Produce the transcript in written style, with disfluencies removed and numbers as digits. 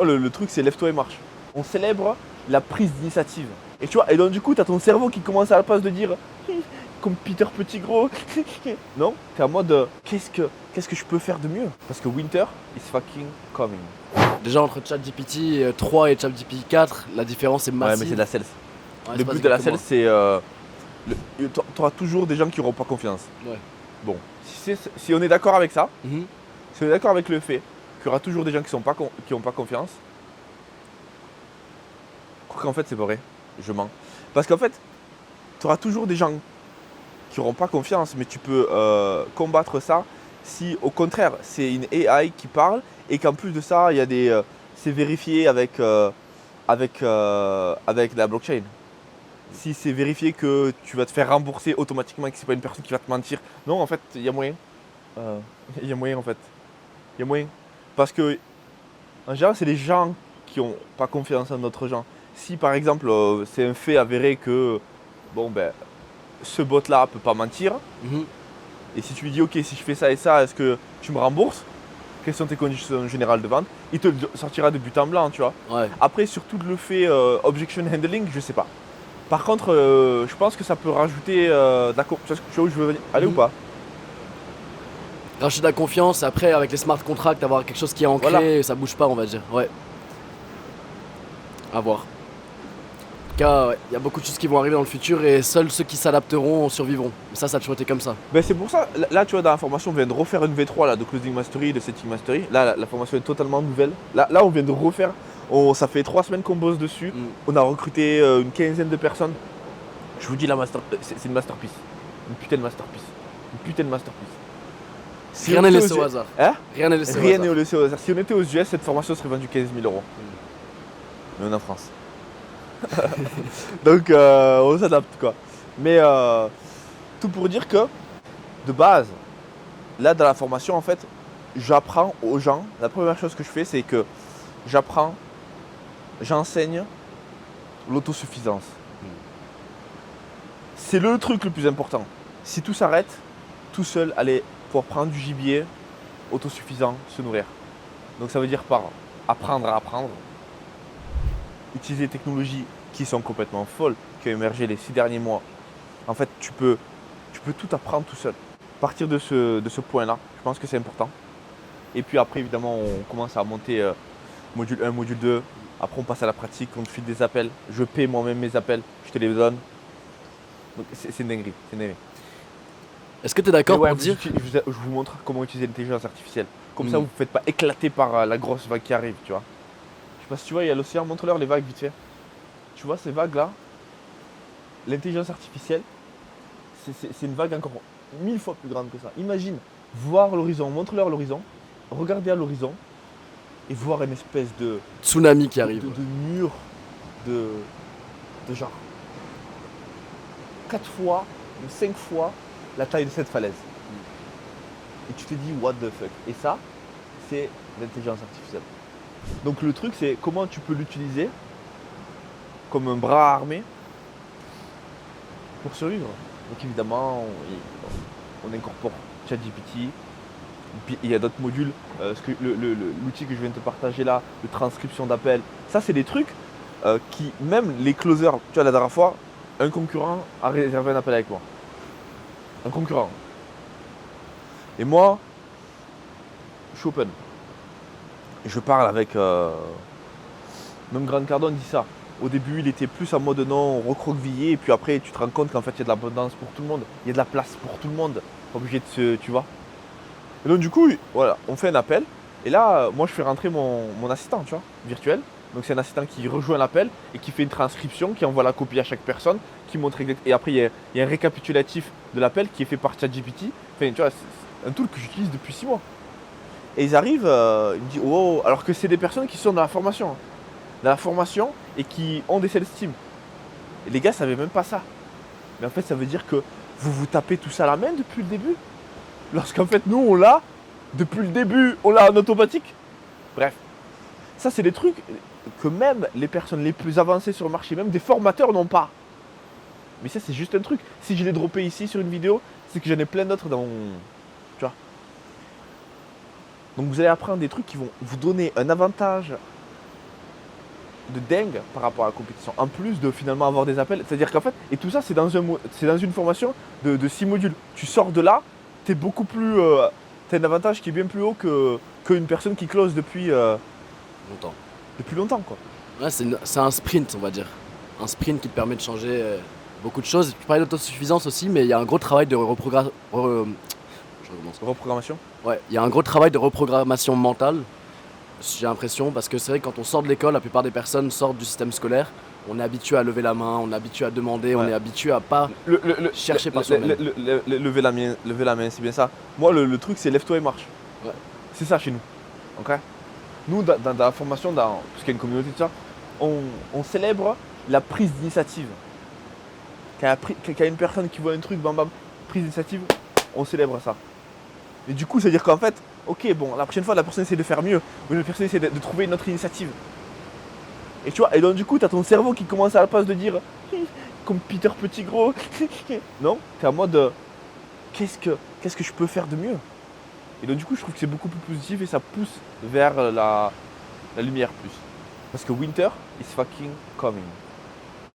Oh, le truc, c'est lève-toi et marche. On célèbre la prise d'initiative. Et tu vois, et donc du coup, t'as ton cerveau qui commence à la place de dire comme Peter Petit Gros. Non, t'es en mode qu'est-ce que je peux faire de mieux? Parce que winter is fucking coming. Déjà entre ChatGPT 3 et ChatGPT 4, la différence est Ouais, massive. mais c'est de la sales. Ouais, Le c'est pas but de la exactement. sales, c'est t'auras toujours des gens qui n'auront pas confiance. Ouais. Bon, si on est d'accord avec ça, Mhm. si on est d'accord avec le fait qu'il y aura toujours des gens qui n'ont pas confiance, quoi qu'en fait c'est pas vrai, je mens. Parce qu'en fait, tu auras toujours des gens qui n'auront pas confiance, mais tu peux combattre ça si au contraire c'est une AI qui parle et qu'en plus de ça, il y a c'est vérifié avec la blockchain. Si c'est vérifié que tu vas te faire rembourser automatiquement et que c'est pas une personne qui va te mentir, non en fait il y a moyen. Il y a moyen en fait. Il y a moyen. Parce que en général c'est les gens qui n'ont pas confiance en d'autres gens. Si par exemple c'est un fait avéré que bon ben ce bot là peut pas mentir, Mhm. et si tu lui dis ok si je fais ça et ça, est-ce que tu me rembourses? Quelles sont tes conditions générales de vente? Il te le sortira de but en blanc, tu vois. Ouais. Après sur tout le fait objection handling, je sais pas. Par contre, je pense que ça peut rajouter d'accord. Tu vois où je veux aller ou Mhm. pas? Racheter de la confiance, après avec les smart contracts, avoir quelque chose qui est ancré, Voilà. et ça bouge pas, on va dire. Ouais. À voir. En tout cas, ouais, il y a beaucoup de choses qui vont arriver dans le futur et seuls ceux qui s'adapteront survivront. Mais ça a toujours été comme ça. Ben c'est pour ça, là tu vois dans la formation on vient de refaire une V3 là, de Closing Mastery, de Setting Mastery. Là la formation est totalement nouvelle. Là on vient de refaire, ça fait 3 semaines qu'on bosse dessus. Mm. On a recruté une quinzaine de personnes. Je vous dis c'est une masterpiece. Une putain de masterpiece. Une putain de masterpiece. Si Rien on n'est était laissé aux au US hasard. Hein? Rien n'est laissé au Rien hasard. n'est laissé au hasard. Si on était aux US, cette formation serait vendue 15 000 euros. Mais on est en France. Donc on s'adapte quoi. Mais tout pour dire que de base, là dans la formation en fait, j'apprends aux gens, la première chose que je fais c'est que j'enseigne l'autosuffisance. C'est le truc le plus important. Si tout s'arrête, tout seul, aller pour prendre du gibier, autosuffisant, se nourrir. Donc ça veut dire par apprendre à apprendre, utiliser des technologies qui sont complètement folles, qui ont émergé les 6 derniers mois. En fait, tu peux tout apprendre tout seul. Partir de ce point-là, je pense que c'est important. Et puis après, évidemment, on commence à monter module 1, module 2. Après, on passe à la pratique, on te file des appels. Je paie moi-même mes appels, je te les donne. Donc c'est une dinguerie, c'est une dinguerie. Est-ce que tu es d'accord Ouais, pour dire je vous montre comment utiliser l'intelligence artificielle. Comme ça, Mm. vous ne vous faites pas éclater par la grosse vague qui arrive, tu vois. Je sais pas si tu vois, il y a l'océan, montre-leur les vagues vite fait. Tu vois ces vagues-là? L'intelligence artificielle, c'est une vague encore 1000 fois plus grande que ça. Imagine voir l'horizon, montre-leur l'horizon, regarder à l'horizon et voir une espèce de, tsunami qui arrive? de mur de genre 4 fois ou 5 fois la taille de cette falaise. Et tu te dis what the fuck. Et ça, c'est l'intelligence artificielle. Donc le truc c'est comment tu peux l'utiliser comme un bras armé pour survivre. Donc évidemment, on incorpore ChatGPT. Puis il y a d'autres modules. L'outil que je viens de te partager là, de transcription d'appels. Ça, c'est des trucs qui, même les closers, tu vois, la dernière fois, un concurrent a réservé un appel avec moi. Un concurrent. Et moi, je suis open. Je parle avec. Même Grant Cardone dit ça. Au début, il était plus en mode non, recroquevillé, et puis après, tu te rends compte qu'en fait, il y a de l'abondance pour tout le monde. Il y a de la place pour tout le monde. Pas obligé de se. Tu vois. Et donc, du coup, voilà, on fait un appel. Et là, moi, je fais rentrer mon assistant, tu vois, virtuel. Donc, c'est un assistant qui rejoint l'appel et qui fait une transcription, qui envoie la copie à chaque personne, qui montre exactement. Et après, il y a un récapitulatif de l'appel qui est fait par ChatGPT. Enfin, tu vois, c'est un tool que j'utilise depuis 6 mois. Et ils arrivent, ils me disent, oh, alors que c'est des personnes qui sont dans la formation. Hein. Dans la formation et qui ont des sales team. Et les gars ne savaient même pas ça. Mais en fait, ça veut dire que vous vous tapez tout ça à la main depuis le début. Lorsqu'en fait, nous, on l'a depuis le début, on l'a en automatique. Bref, ça, c'est des trucs que même les personnes les plus avancées sur le marché, même des formateurs n'ont pas. Mais ça, c'est juste un truc. Si je l'ai droppé ici sur une vidéo, c'est que j'en ai plein d'autres dans mon... Tu vois. Donc, vous allez apprendre des trucs qui vont vous donner un avantage de dingue par rapport à la compétition. En plus de finalement avoir des appels. C'est-à-dire qu'en fait, et tout ça, c'est dans une formation de 6 modules. Tu sors de là, t'es beaucoup plus. T'as un avantage qui est bien plus haut qu'une personne qui close Longtemps. depuis longtemps, quoi. Ouais, c'est un sprint, on va dire. Un sprint qui te permet de changer beaucoup de choses. Tu parlais d'autosuffisance aussi, mais il y a un gros travail de Reprogrammation. Ouais, il y a un gros travail de reprogrammation mentale, j'ai l'impression, parce que c'est vrai que quand on sort de l'école, la plupart des personnes sortent du système scolaire. On est habitué à lever la main, on est habitué à demander, on Ouais. est habitué à pas chercher par soi-même. Lever la main, c'est bien ça. Moi, le truc, c'est lève-toi et marche. Ouais. C'est ça chez nous. Ok. Nous, dans la formation, parce qu'il y a une communauté de ça, on célèbre la prise d'initiative. Quand il y a une personne qui voit un truc, bam bam, prise d'initiative, on célèbre ça. Et du coup, c'est-à-dire qu'en fait, ok, bon, la prochaine fois, la personne essaie de faire mieux, ou la personne essaie de trouver une autre initiative. Et tu vois, et donc du coup, t'as ton cerveau qui commence à la place de dire, comme Peter Petit Gros, non, t'es en mode, qu'est-ce que je peux faire de mieux? Et donc du coup, je trouve que c'est beaucoup plus positif et ça pousse vers la lumière plus. Parce que winter is fucking coming.